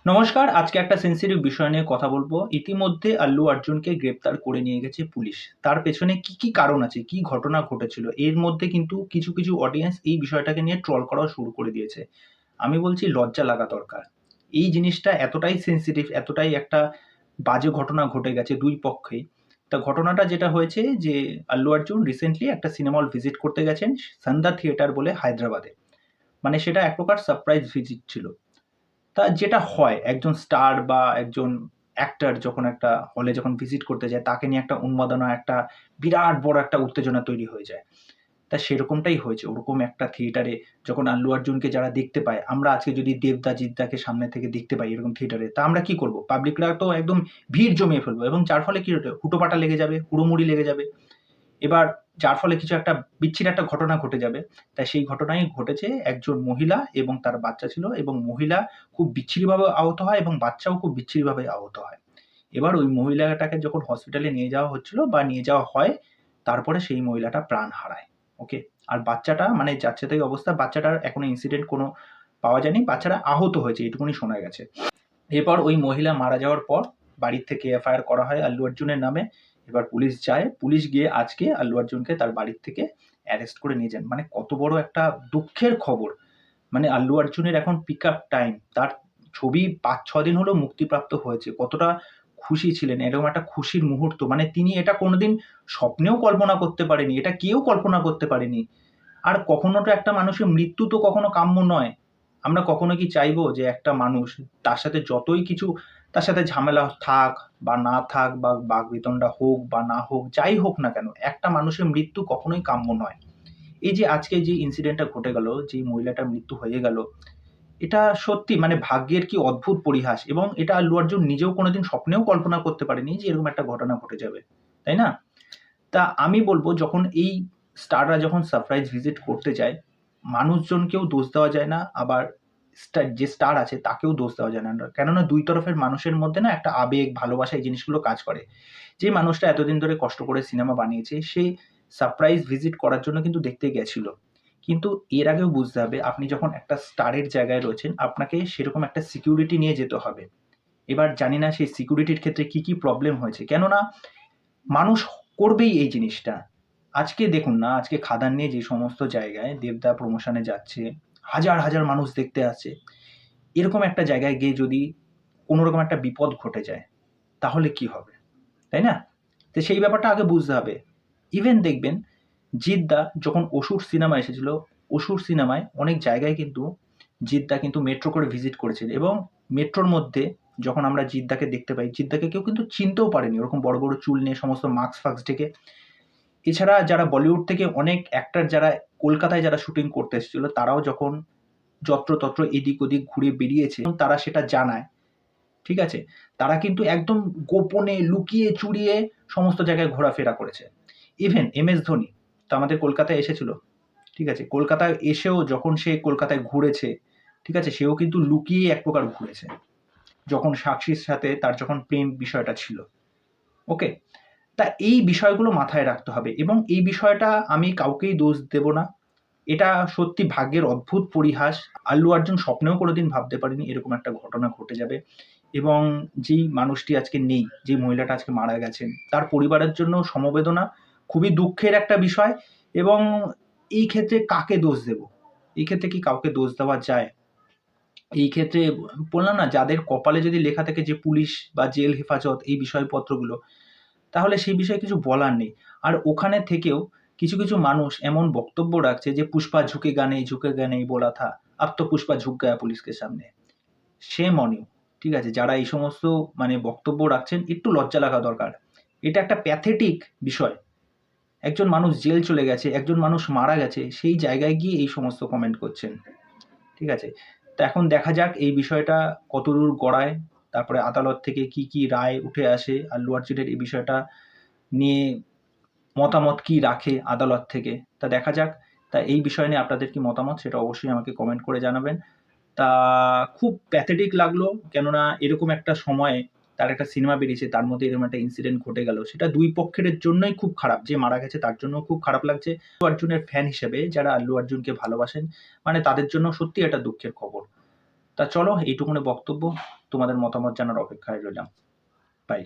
নমস্কার, আজকে একটা সেনসিটিভ বিষয় নিয়ে কথা বলবো। ইতিমধ্যে আল্লু অর্জুনকে গ্রেপ্তার করে নিয়ে গেছে পুলিশ। তার পেছনে কি কারণ আছে? কি ঘটনা ঘটেছিল? এর মধ্যে কিন্তু কিছু অডিয়েন্স এই বিষয়টাকে নিয়ে ট্রল করাও শুরু করে দিয়েছে। আমি বলছি লজ্জা লাগা দরকার। এই জিনিসটা এতটাই সেনসিটিভ, এতটাই একটা বাজে ঘটনা ঘটে গেছে ২ পক্ষেই। তা ঘটনাটা যেটা হয়েছে যে আল্লু অর্জুন রিসেন্টলি একটা সিনেমা হল ভিজিট করতে গেছেন সন্ধ্যা থিয়েটার বলে হায়দ্রাবাদে। মানে সেটা এক প্রকার সারপ্রাইজ ভিজিট ছিল। তা যেটা হয় একজন স্টার বা একজন অ্যাক্টর যখন একটা হলে যখন ভিজিট করতে যায় তাকে নিয়ে একটা উন্মাদনা, একটা বিরাট বড় একটা উত্তেজনা তৈরি হয়ে যায়। তা সেরকমটাই হয়েছে। ওরকম একটা থিয়েটারে যখন আল্লু অর্জুনকে যারা দেখতে পায়, আমরা আজকে যদি দেবদা, জিদ্দাকে সামনে থেকে দেখতে পাই এরকম থিয়েটারে, তা আমরা কি করব? পাবলিকরা তো একদম ভিড় জমিয়ে ফেলবো এবং যার ফলে কি হতো? হুটোপাটা লেগে যাবে, হুড়োমুড়ি লেগে যাবে। এবার যার ফলে কিছু একটা বিচ্ছিরি একটা ঘটনা ঘটে যাবে। তাই সেই ঘটনাই ঘটেছে একজন মহিলা এবং তার বাচ্চা ছিল এবং মহিলা খুব বিচ্ছিরিভাবে আহত হয় এবং বাচ্চাও খুব বিচ্ছিরিভাবে আহত হয়। এবার ওই মহিলাটাকে যখন হসপিটালে নিয়ে যাওয়া হচ্ছিল বা নিয়ে যাওয়া হয়, তারপরে সেই মহিলাটা প্রাণ হারায়। ওকে? আর বাচ্চাটা মানে যাচ্ছে তাই অবস্থা, বাচ্চাটার এখনো ইনসিডেন্ট কোনো পাওয়া যায়নি। বাচ্চাটা আহত হয়েছে এটুকুনি শোনা গেছে। এরপর ওই মহিলা মারা যাওয়ার পর বাড়ির থেকে এফআইআর করা হয় আল্লু অর্জুনের নামে। এবার পুলিশ যায়। পুলিশ গিয়ে আজকে আল্লু অর্জুনকে তার বাড়ির থেকে অ্যারেস্ট করে নিয়ে যান। মানে কত বড় একটা দুঃখের খবর। মানে আল্লু অর্জুনের এখন পিক আপ টাইম। তার ছবি ৫-৬ দিন হলো মুক্তিপ্রাপ্ত হয়েছে। কতটা খুশি ছিলেন। এরকম একটা খুশির মুহূর্ত। মানে তিনি এটা কোনোদিন স্বপ্নেও কল্পনা করতে পারেনি। এটা কেউ কল্পনা করতে পারেনি। আর কখনো তো একটা মানুষের মৃত্যু তো কখনো কাম্য নয়। আমরা কখনো কি চাইবো যে একটা মানুষ তার সাথে যতই কিছু তার সাথে ঝামেলা থাক বা না থাক বা বাকবিতণ্ডা হোক বা না হোক, যাই হোক না কেন, একটা মানুষের মৃত্যু কখনোই কাম্য নয়। এই যে আজকে যে ইনসিডেন্টটা ঘটে গেল, যে মহিলাটার মৃত্যু হয়ে গেল, এটা সত্যি মানে ভাগ্যের কি অদ্ভুত পরিহাস এবং এটা আল্লু অর্জুন নিজেও কোনোদিন স্বপ্নেও কল্পনা করতে পারেনি যে এরকম একটা ঘটনা ঘটে যাবে। তাই না? তা আমি বলব যখন এই স্টাররা যখন সারপ্রাইজ ভিজিট করতে যায়, মানুষজনকেও দোষ দেওয়া যায় না, আবার যে স্টার আছে তাকেও দোষ দেওয়া যায় না। কেননা ২ তরফের মানুষের মধ্যে না একটা আবেগ, ভালোবাসা এই জিনিসগুলো কাজ করে। যে মানুষটা এতদিন ধরে কষ্ট করে সিনেমা বানিয়েছে, সে সারপ্রাইজ ভিজিট করার জন্য কিন্তু দেখতে গেছিল। কিন্তু এর আগেও বুঝতে হবে আপনি যখন একটা স্টারের জায়গায় রয়েছেন, আপনাকে সেরকম একটা সিকিউরিটি নিয়ে যেতে হবে। এবার জানি না সেই সিকিউরিটির ক্ষেত্রে কি প্রবলেম হয়েছে। কেননা মানুষ করবেই এই জিনিসটা। আজকে দেখুন না, আজকে খাদান নিয়ে যে সমস্ত জায়গায় দেবদা প্রমোশনে যাচ্ছে, হাজার মানুষ দেখতে আসছে। এরকম একটা জায়গায় গিয়ে যদি কোনোরকম একটা বিপদ ঘটে যায়, তাহলে কি হবে? তাই না? তো সেই ব্যাপারটা আগে বুঝতে হবে। ইভেন দেখবেন জিদ্দা যখন 'অসুর' সিনেমা এসেছিল, 'অসুর' সিনেমায় অনেক জায়গায় কিন্তু জিদ্দা কিন্তু মেট্রো করে ভিজিট করেছিল এবং মেট্রোর মধ্যে যখন আমরা জিদ্দাকে দেখতে পাই, জিদ্দাকে কেউ কিন্তু চিনতেও পারেনি। ওরকম বড় চুল নিয়ে সমস্ত মাস্ক-ফাস্ক ঢেকে। এছাড়া যারা বলিউড থেকে অনেক অ্যাক্টর যারা কলকাতায় যারা শুটিং করতে এসেছিল, তারাও যখন যত্রতত্র এদিক-ওদিক ঘুরে বেরিয়েছে, তারা সেটা জানায়। ঠিক আছে? তারা কিন্তু একদম গোপনে লুকিয়ে চুরিয়ে সমস্ত জায়গায় ঘোরাফেরা করেছে। ইভেন এমএস ধোনি তো আমাদের কলকাতায় এসেছিল। ঠিক আছে? কলকাতায় এসেও যখন সে কলকাতায় ঘুরেছে, ঠিক আছে? সেও কিন্তু লুকিয়ে এক প্রকার ঘুরেছে। যখন সাক্ষীর সাথে তার যখন প্রেম বিষয়টা ছিল। ওকে? তা এই বিষয়গুলো মাথায় রাখতে হবে এবং এই বিষয়টা আমি কাউকেই দোষ দেব না। এটা সত্যি ভাগ্যের অদ্ভুত পরিহাস। আল্লু অর্জুন স্বপ্নেও কোনোদিন ভাবতে পারেনি এরকম একটা ঘটনা ঘটে যাবে এবং যেই মানুষটি আজকে নেই, যে মহিলাটা আজকে মারা গেছেন, তার পরিবারের জন্য সমবেদনা। খুবই দুঃখের একটা বিষয় এবং এই ক্ষেত্রে কাকে দোষ দেব? এই ক্ষেত্রে কি কাউকে দোষ দেওয়া যায়? এই ক্ষেত্রে বললাম না, যাদের কপালে যদি লেখা থাকে যে পুলিশ বা জেল হেফাজত এই বিষয়পত্রগুলো, তাহলে সেই বিষয়ে কিছু বলার নেই। আর ওখানে থেকেও কিছু মানুষ এমন বক্তব্য রাখছে যে পুষ্পা ঝুঁকেগা নেই बोला था, अब तो पुष्पा झुक गया पुलिस के सामने। shame on you। ঠিক আছে? যারা এই সমস্ত মানে বক্তব্য রাখছেন একটু লজ্জা লাগা দরকার। এটা একটা প্যাথেটিক বিষয়। একজন মানুষ জেল চলে গেছে, একজন মানুষ মারা গেছে, সেই জায়গায় গিয়ে এই সমস্ত কমেন্ট করছেন। ঠিক আছে? তো এখন দেখা যাক এই বিষয়টা কতদূর গড়ায়। তারপরে আদালত থেকে কি রায় উঠে আসে, আল্লু অর্জুনের এই বিষয়টা নিয়ে মতামত কি রাখে আদালত থেকে। তা দেখা যাক। তা এই বিষয় নিয়ে আপনাদের কি মতামত সেটা অবশ্যই আমাকে কমেন্ট করে জানাবেন। তা খুব প্যাথেটিক লাগলো, কেননা এরকম একটা সময়ে তার একটা সিনেমা বেরিয়েছে, তার মধ্যে এরকম একটা ইনসিডেন্ট ঘটে গেল। সেটা ২ পক্ষের জন্যই খুব খারাপ। যে মারা গেছে তার জন্যও খুব খারাপ লাগছে। আল্লু অর্জুনের ফ্যান হিসেবে যারা আল্লু অর্জুনকে ভালোবাসেন, মানে তাদের জন্য সত্যিই একটা দুঃখের খবর। তা চলো এইটুকুনি বক্তব্য, তোমাদের মতামত জানার অপেক্ষায় রইলাম। বাই।